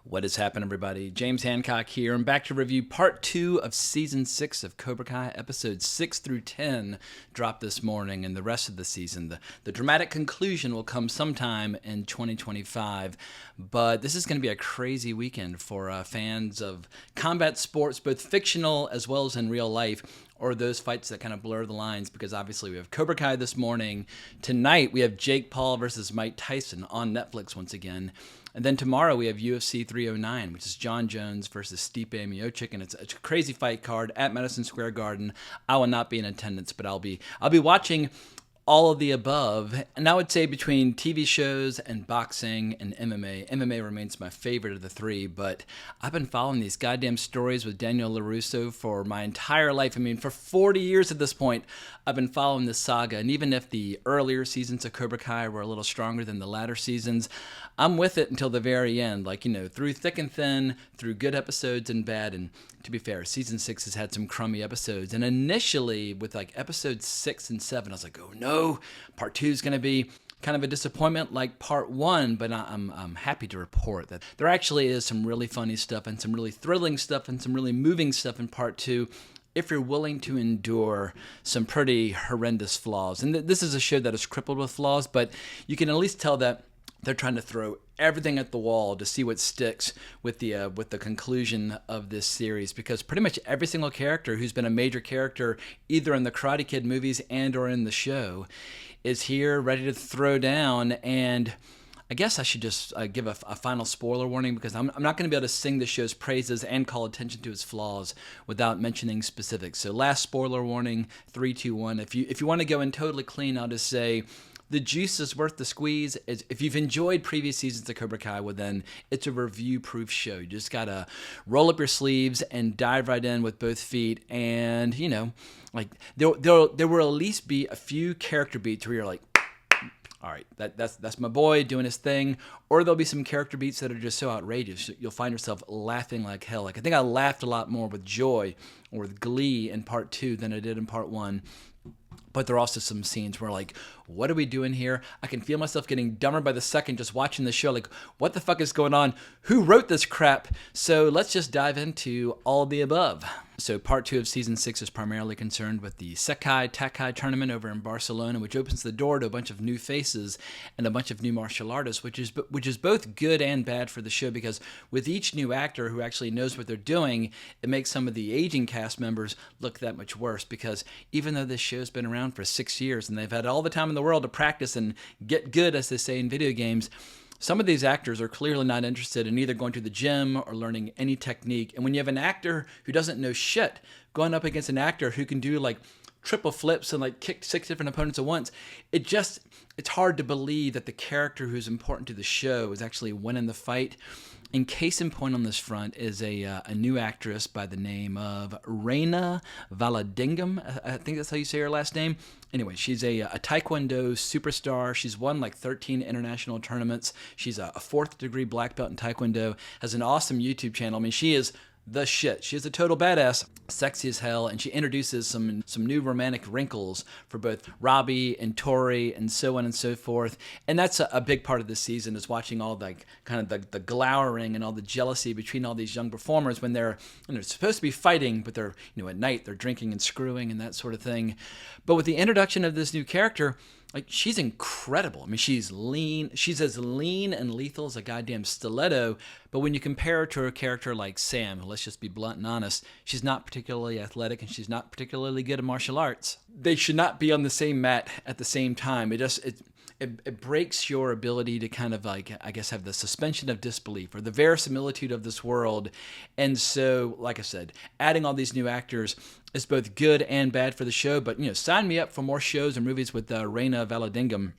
What has happened, everybody? James Hancock here. I'm back to review part 2 of season 6 of Cobra Kai. Episodes 6 through 10 dropped this morning, and the rest of the season. The dramatic conclusion will come sometime in 2025. But this is going to be a crazy weekend for fans of combat sports, both fictional as well as in real life, or those fights that kind of blur the lines, because obviously we have Cobra Kai this morning. Tonight we have Jake Paul versus Mike Tyson on Netflix once again. And then tomorrow we have UFC 309, which is John Jones versus Stipe Miocic, and it's a crazy fight card at Madison Square Garden. I will not be in attendance, but I'll be watching all of the above. And I would say between TV shows and boxing and MMA remains my favorite of the three, but I've been following these goddamn stories with Daniel LaRusso for my entire life. I mean, for 40 years at this point, I've been following this saga, and even if the earlier seasons of Cobra Kai were a little stronger than the latter seasons, I'm with it until the very end, through thick and thin, through good episodes and bad. And to be fair, season 6 has had some crummy episodes. And initially, with episodes 6 and 7, I was like, oh no, part 2 is going to be kind of a disappointment like part 1, but I'm happy to report that there actually is some really funny stuff and some really thrilling stuff and some really moving stuff in part 2, if you're willing to endure some pretty horrendous flaws. And this is a show that is crippled with flaws, but you can at least tell that they're trying to throw everything at the wall to see what sticks with the conclusion of this series, because pretty much every single character who's been a major character either in the Karate Kid movies and or in the show is here ready to throw down. And I guess I should just give a final spoiler warning, because I'm not going to be able to sing the show's praises and call attention to its flaws without mentioning specifics. So last spoiler warning, 3, 2, 1. If you want to go in totally clean, I'll just say the juice is worth the squeeze. If you've enjoyed previous seasons of Cobra Kai, well then it's a review-proof show. You just gotta roll up your sleeves and dive right in with both feet. And there will at least be a few character beats where you're like, all right, that's my boy doing his thing. Or there'll be some character beats that are just so outrageous you'll find yourself laughing like hell. I think I laughed a lot more with joy or with glee in part 2 than I did in part 1. But there are also some scenes where what are we doing here? I can feel myself getting dumber by the second just watching the show. What the fuck is going on? Who wrote this crap? So let's just dive into all of the above. So part 2 of season 6 is primarily concerned with the Sekai Takai tournament over in Barcelona, which opens the door to a bunch of new faces and a bunch of new martial artists, which is both good and bad for the show, because with each new actor who actually knows what they're doing, it makes some of the aging cast members look that much worse, because even though this show's been around for 6 years and they've had all the time in the world to practice and get good, as they say in video games, some of these actors are clearly not interested in either going to the gym or learning any technique. And when you have an actor who doesn't know shit going up against an actor who can do triple flips and kick 6 different opponents at once, it's hard to believe that the character who's important to the show is actually winning the fight. And case in point on this front is a new actress by the name of Reina Valadingam. I think that's how you say her last name. Anyway, she's a Taekwondo superstar. She's won 13 international tournaments. She's a 4th degree black belt in Taekwondo, has an awesome YouTube channel. I mean, she is the shit. She's a total badass, sexy as hell, and she introduces some new romantic wrinkles for both Robbie and Tori and so on and so forth. And that's a big part of this season, is watching all the glowering and all the jealousy between all these young performers when they're supposed to be fighting, but they're at night they're drinking and screwing and that sort of thing. But with the introduction of this new character, she's incredible. I mean, she's lean. She's as lean and lethal as a goddamn stiletto. But when you compare her to a character like Sam, who, let's just be blunt and honest, she's not particularly athletic and she's not particularly good at martial arts. They should not be on the same mat at the same time. It breaks your ability to kind of I guess have the suspension of disbelief or the verisimilitude of this world. And so, like I said, adding all these new actors is both good and bad for the show. But sign me up for more shows and movies with Reina Valadingam,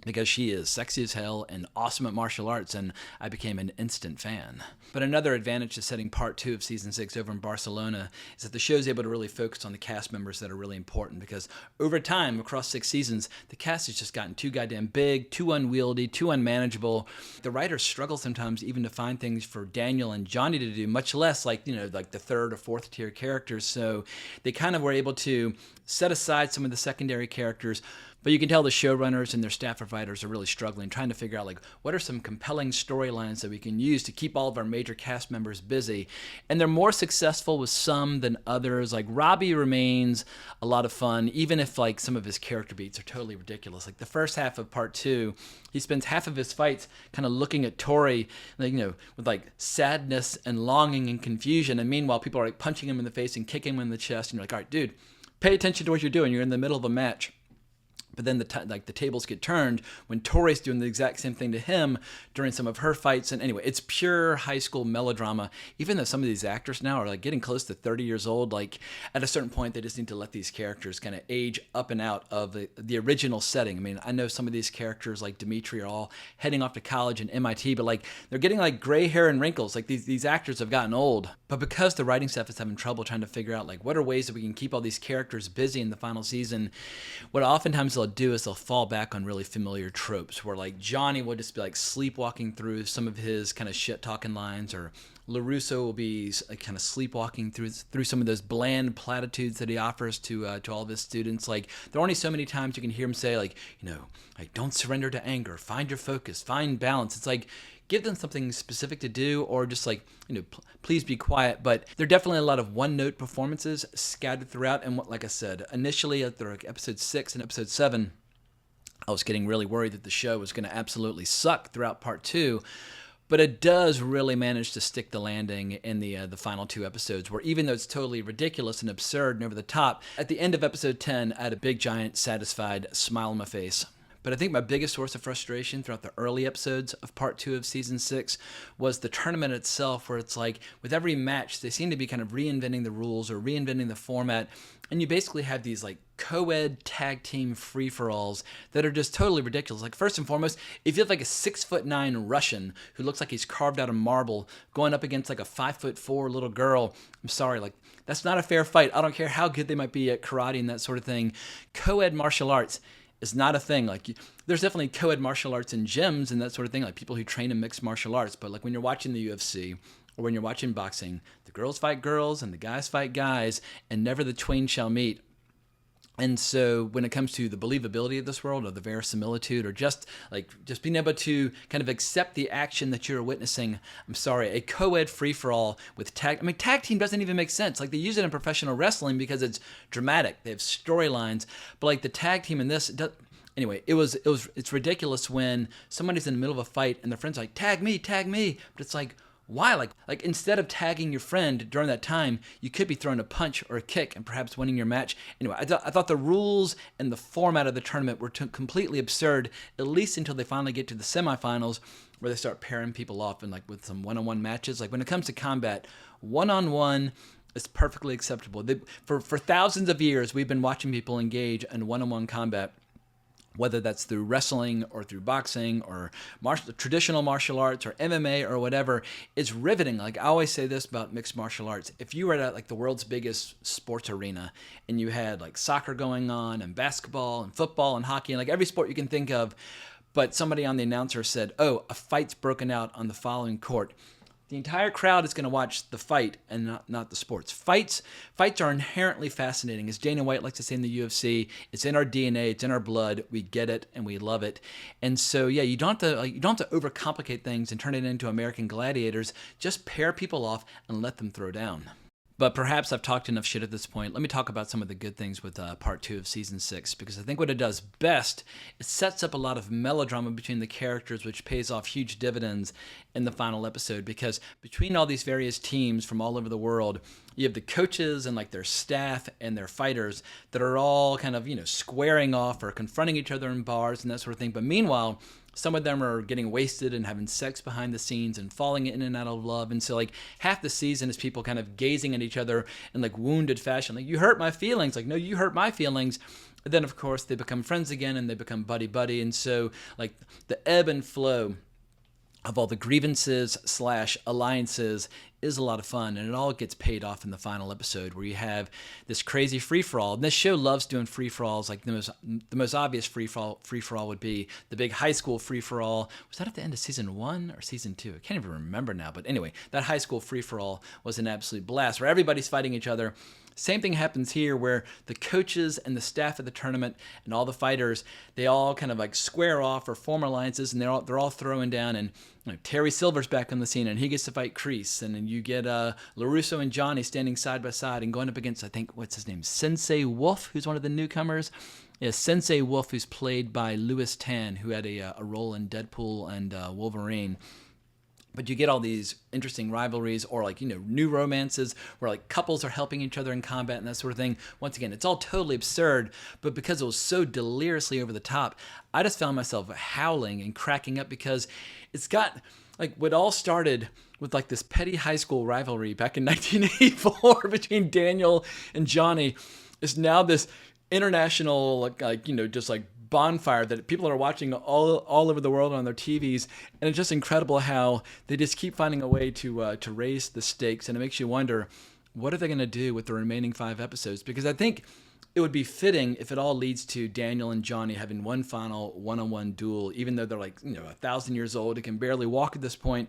because she is sexy as hell and awesome at martial arts, and I became an instant fan. But another advantage to setting part 2 of season 6 over in Barcelona is that the show is able to really focus on the cast members that are really important, because over time, across 6 seasons, the cast has just gotten too goddamn big, too unwieldy, too unmanageable. The writers struggle sometimes even to find things for Daniel and Johnny to do, much less the 3rd or 4th tier characters. So they kind of were able to set aside some of the secondary characters, But you can tell the showrunners and their staff of writers are really struggling, trying to figure out like what are some compelling storylines that we can use to keep all of our major cast members busy. And they're more successful with some than others. Like Robbie remains a lot of fun, even if like some of his character beats are totally ridiculous. Like the first half of part 2, he spends half of his fights kind of looking at Tori, like, with like sadness and longing and confusion. And meanwhile, people are like punching him in the face and kicking him in the chest. And you're like, all right, dude, pay attention to what you're doing. You're in the middle of a match. But then the tables get turned when Tori's doing the exact same thing to him during some of her fights. And anyway, it's pure high school melodrama. Even though some of these actors now are like getting close to 30 years old, like at a certain point, they just need to let these characters kind of age up and out of the original setting. I mean, I know some of these characters like Dimitri are all heading off to college and MIT, but like they're getting like gray hair and wrinkles. Like these actors have gotten old. But because the writing staff is having trouble trying to figure out like what are ways that we can keep all these characters busy in the final season, what oftentimes they'll do is they'll fall back on really familiar tropes where like Johnny will just be like sleepwalking through some of his kind of shit talking lines, or LaRusso will be like kind of sleepwalking through some of those bland platitudes that he offers to all of his students. Like there are only so many times you can hear him say like, like don't surrender to anger, find your focus, find balance. It's like give them something specific to do, or just like, please be quiet. But there are definitely a lot of one-note performances scattered throughout. And like I said, initially at episode 6 and episode 7, I was getting really worried that the show was going to absolutely suck throughout part 2. But it does really manage to stick the landing in the final 2 episodes, where even though it's totally ridiculous and absurd and over the top, at the end of episode 10, I had a big, giant, satisfied smile on my face. But I think my biggest source of frustration throughout the early episodes of part 2 of season 6 was the tournament itself, where it's like with every match, they seem to be kind of reinventing the rules or reinventing the format. And you basically have these like co-ed tag team free-for-alls that are just totally ridiculous. Like first and foremost, if you have like a 6'9" Russian who looks like he's carved out of marble going up against like a 5'4" little girl, I'm sorry, like that's not a fair fight. I don't care how good they might be at karate and that sort of thing. Co-ed martial arts is not a thing. Like there's definitely co-ed martial arts in gyms and that sort of thing, like people who train in mixed martial arts. But like when you're watching the UFC or when you're watching boxing, the girls fight girls and the guys fight guys, and never the twain shall meet. And so when it comes to the believability of this world, or the verisimilitude, or just being able to kind of accept the action that you're witnessing, I'm sorry, a co-ed free-for-all with tag team doesn't even make sense. Like they use it in professional wrestling because it's dramatic. They have storylines, but like the tag team in this, anyway, it's ridiculous when somebody's in the middle of a fight and their friend's like, tag me, but it's like, why? Like instead of tagging your friend during that time, you could be throwing a punch or a kick and perhaps winning your match. Anyway, I thought the rules and the format of the tournament were completely absurd, at least until they finally get to the semifinals, where they start pairing people off and like with some one-on-one matches. Like when it comes to combat, one-on-one is perfectly acceptable. For thousands of years, we've been watching people engage in one-on-one combat, whether that's through wrestling or through boxing or traditional martial arts or MMA or whatever. It's riveting. Like I always say this about mixed martial arts. If you were at like the world's biggest sports arena and you had like soccer going on and basketball and football and hockey and like every sport you can think of, but somebody on the announcer said, oh, a fight's broken out on the following court, the entire crowd is going to watch the fight and not the sports. Fights are inherently fascinating. As Dana White likes to say in the UFC, it's in our DNA, it's in our blood. We get it and we love it. And so, yeah, you don't have to overcomplicate things and turn it into American Gladiators. Just pair people off and let them throw down. But perhaps I've talked enough shit at this point. Let me talk about some of the good things with part 2 of season 6, because I think what it does best, it sets up a lot of melodrama between the characters, which pays off huge dividends in the final episode. Because between all these various teams from all over the world, you have the coaches and like their staff and their fighters that are all kind of, squaring off or confronting each other in bars and that sort of thing. But meanwhile, some of them are getting wasted and having sex behind the scenes and falling in and out of love. And so like half the season is people kind of gazing at each other in like wounded fashion. Like, you hurt my feelings. Like, no, you hurt my feelings. And then of course they become friends again and they become buddy-buddy. And so like the ebb and flow of all the grievances / alliances is a lot of fun, and it all gets paid off in the final episode where you have this crazy free-for-all. And this show loves doing free-for-alls. Like the most obvious free-for-all would be the big high school free-for-all. Was that at the end of season 1 or season 2? I can't even remember now. But anyway, that high school free-for-all was an absolute blast where everybody's fighting each other. Same thing happens here where the coaches and the staff of the tournament and all the fighters, they all kind of like square off or form alliances, and they're all throwing down. And Terry Silver's back on the scene, and he gets to fight Kreese. And then you get LaRusso and Johnny standing side by side and going up against, I think, what's his name? Sensei Wolf, who's one of the newcomers. Yeah, Sensei Wolf, who's played by Louis Tan, who had a role in Deadpool and Wolverine. But you get all these interesting rivalries or like, new romances where like couples are helping each other in combat and that sort of thing. Once again, it's all totally absurd, but because it was so deliriously over the top, I just found myself howling and cracking up because it's got like what all started with like this petty high school rivalry back in 1984 between Daniel and Johnny is now this international, just like bonfire that people are watching all over the world on their TVs, and it's just incredible how they just keep finding a way to raise the stakes, and it makes you wonder, what are they going to do with the remaining 5 episodes? Because I think it would be fitting if it all leads to Daniel and Johnny having one final one-on-one duel, even though they're 1,000 years old and can barely walk at this point.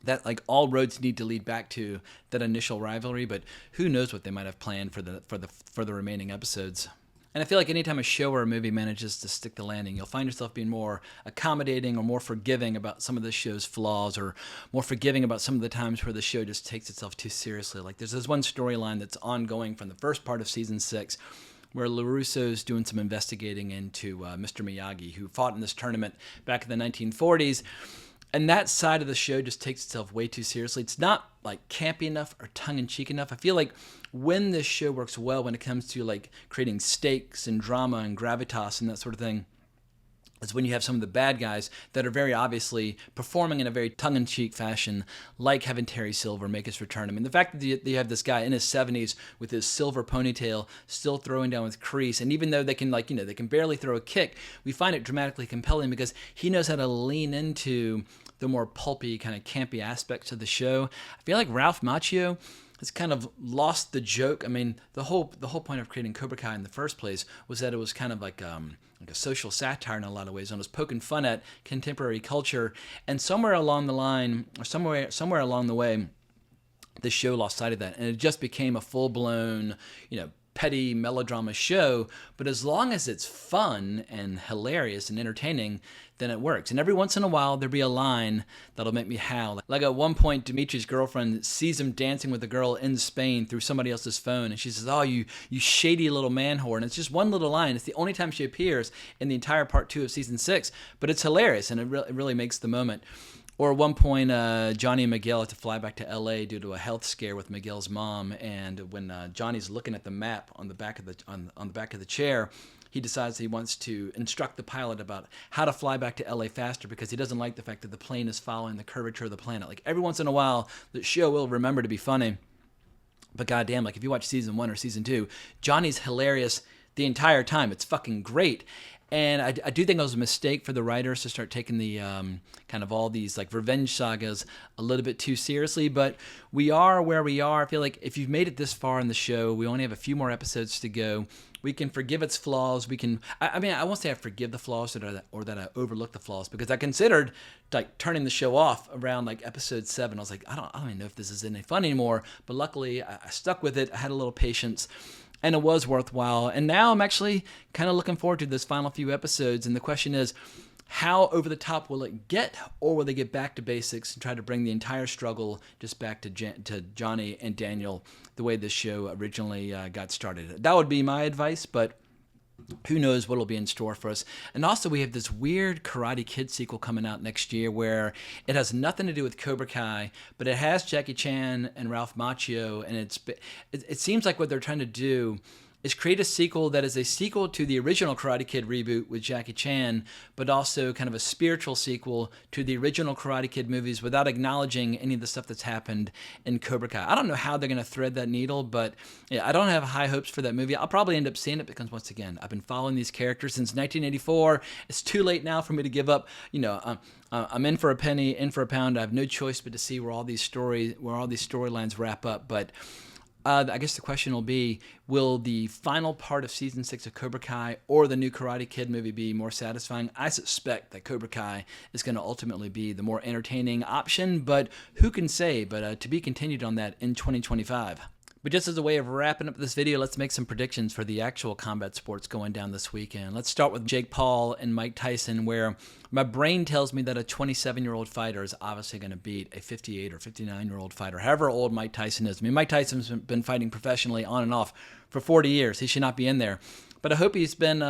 That like all roads need to lead back to that initial rivalry, but who knows what they might have planned for the remaining episodes. And I feel like anytime a show or a movie manages to stick the landing, you'll find yourself being more accommodating or more forgiving about some of the show's flaws, or more forgiving about some of the times where the show just takes itself too seriously. Like there's this one storyline that's ongoing from the first part of season 6 where LaRusso's doing some investigating into Mr. Miyagi, who fought in this tournament back in the 1940s. And that side of the show just takes itself way too seriously. It's not like campy enough or tongue-in-cheek enough. I feel like when this show works well when it comes to like creating stakes and drama and gravitas and that sort of thing, is when you have some of the bad guys that are very obviously performing in a very tongue-in-cheek fashion, like having Terry Silver make his return. I mean, the fact that you have this guy in his 70s with his silver ponytail still throwing down with Kreese, and even though they can they can barely throw a kick, we find it dramatically compelling because he knows how to lean into the more pulpy, kind of campy aspects of the show. I feel like Ralph Macchio has kind of lost the joke. I mean, the whole point of creating Cobra Kai in the first place was that it was kind of like a social satire in a lot of ways, and it was poking fun at contemporary culture. And somewhere along the line, or somewhere along the way, the show lost sight of that, and it just became a full-blown, petty melodrama show. But as long as it's fun and hilarious and entertaining, then it works. And every once in a while, there'll be a line that'll make me howl. Like at one point, Dimitri's girlfriend sees him dancing with a girl in Spain through somebody else's phone, and she says, "Oh, you shady little man whore." And it's just one little line. It's the only time she appears in the entire part 2 of season 6, but it's hilarious, and it really makes the moment. Or at one point, Johnny and Miguel have to fly back to L.A. due to a health scare with Miguel's mom, and when Johnny's looking at the map on the back of the chair, he decides he wants to instruct the pilot about how to fly back to LA faster because he doesn't like the fact that the plane is following the curvature of the planet. Like every once in a while, the show will remember to be funny. But goddamn, like if you watch season 1 or season 2, Johnny's hilarious the entire time. It's fucking great. And I do think it was a mistake for the writers to start taking the kind of all these like revenge sagas a little bit too seriously. But we are where we are. I feel like if you've made it this far in the show, we only have a few more episodes to go. We can forgive its flaws. We can. I mean, I won't say I forgive the flaws or that I overlook the flaws, because I considered like turning the show off around like episode 7. I was like, I don't even know if this is any fun anymore. But luckily, I stuck with it. I had a little patience. And it was worthwhile. And now I'm actually kind of looking forward to this final few episodes. And the question is, how over the top will it get? Or will they get back to basics and try to bring the entire struggle just back to Johnny and Daniel the way this show originally got started? That would be my advice, but who knows what will be in store for us. And also we have this weird Karate Kid sequel coming out next year where it has nothing to do with Cobra Kai, but it has Jackie Chan and Ralph Macchio, and it seems like what they're trying to do is create a sequel that is a sequel to the original Karate Kid reboot with Jackie Chan, but also kind of a spiritual sequel to the original Karate Kid movies without acknowledging any of the stuff that's happened in Cobra Kai. I don't know how they're going to thread that needle, but yeah, I don't have high hopes for that movie. I'll probably end up seeing it because, once again, I've been following these characters since 1984. It's too late now for me to give up. I'm in for a penny, in for a pound. I have no choice but to see where all these storylines wrap up. But I guess the question will be, will the final part of Season 6 of Cobra Kai or the new Karate Kid movie be more satisfying? I suspect that Cobra Kai is going to ultimately be the more entertaining option, but who can say? But to be continued on that in 2025. But just as a way of wrapping up this video, let's make some predictions for the actual combat sports going down this weekend. Let's start with Jake Paul and Mike Tyson, where my brain tells me that a 27-year-old fighter is obviously going to beat a 58 or 59-year-old fighter, however old Mike Tyson is. I mean, Mike Tyson's been fighting professionally on and off for 40 years. He should not be in there. But I hope he's been,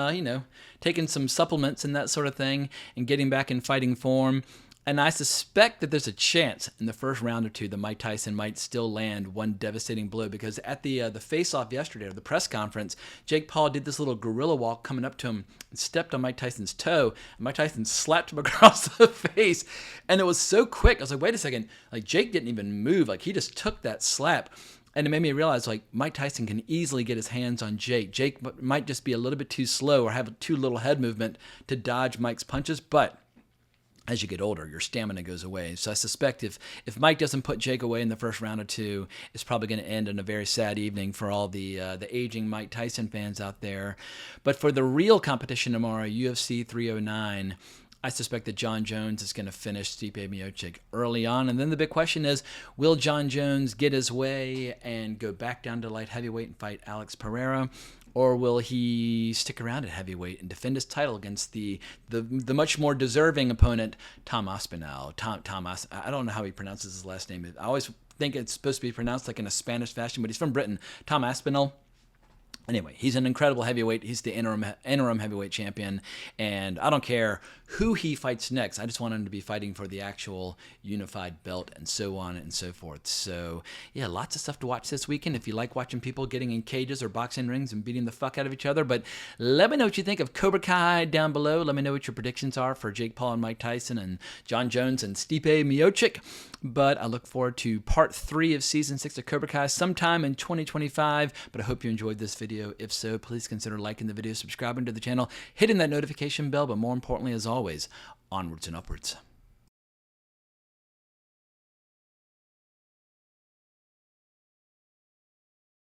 taking some supplements and that sort of thing and getting back in fighting form. And I suspect that there's a chance in the first round or two that Mike Tyson might still land one devastating blow, because at the face-off yesterday, or the press conference, Jake Paul did this little gorilla walk coming up to him and stepped on Mike Tyson's toe, and Mike Tyson slapped him across the face. And it was so quick. I was like, wait a second. Like, Jake didn't even move. Like, he just took that slap. And it made me realize, like, Mike Tyson can easily get his hands on Jake. Jake might just be a little bit too slow or have too little head movement to dodge Mike's punches, but as you get older, your stamina goes away. So I suspect if Mike doesn't put Jake away in the first round or two, it's probably going to end in a very sad evening for all the aging Mike Tyson fans out there. But for the real competition tomorrow, UFC 309, I suspect that John Jones is going to finish Stipe Miocic early on. And then the big question is, will John Jones get his way and go back down to light heavyweight and fight Alex Pereira? Or will he stick around at heavyweight and defend his title against the much more deserving opponent, Tom Aspinall? I don't know how he pronounces his last name. I always think it's supposed to be pronounced like in a Spanish fashion, but he's from Britain. Tom Aspinall. Anyway, he's an incredible heavyweight. He's the interim heavyweight champion, and I don't care who he fights next. I just want him to be fighting for the actual unified belt and so on and so forth. So, yeah, lots of stuff to watch this weekend if you like watching people getting in cages or boxing rings and beating the fuck out of each other. But let me know what you think of Cobra Kai down below. Let me know what your predictions are for Jake Paul and Mike Tyson and John Jones and Stipe Miocic. But I look forward to part 3 of Season 6 of Cobra Kai sometime in 2025. But I hope you enjoyed this video. If so, please consider liking the video, subscribing to the channel, hitting that notification bell, but more importantly, as always, onwards and upwards.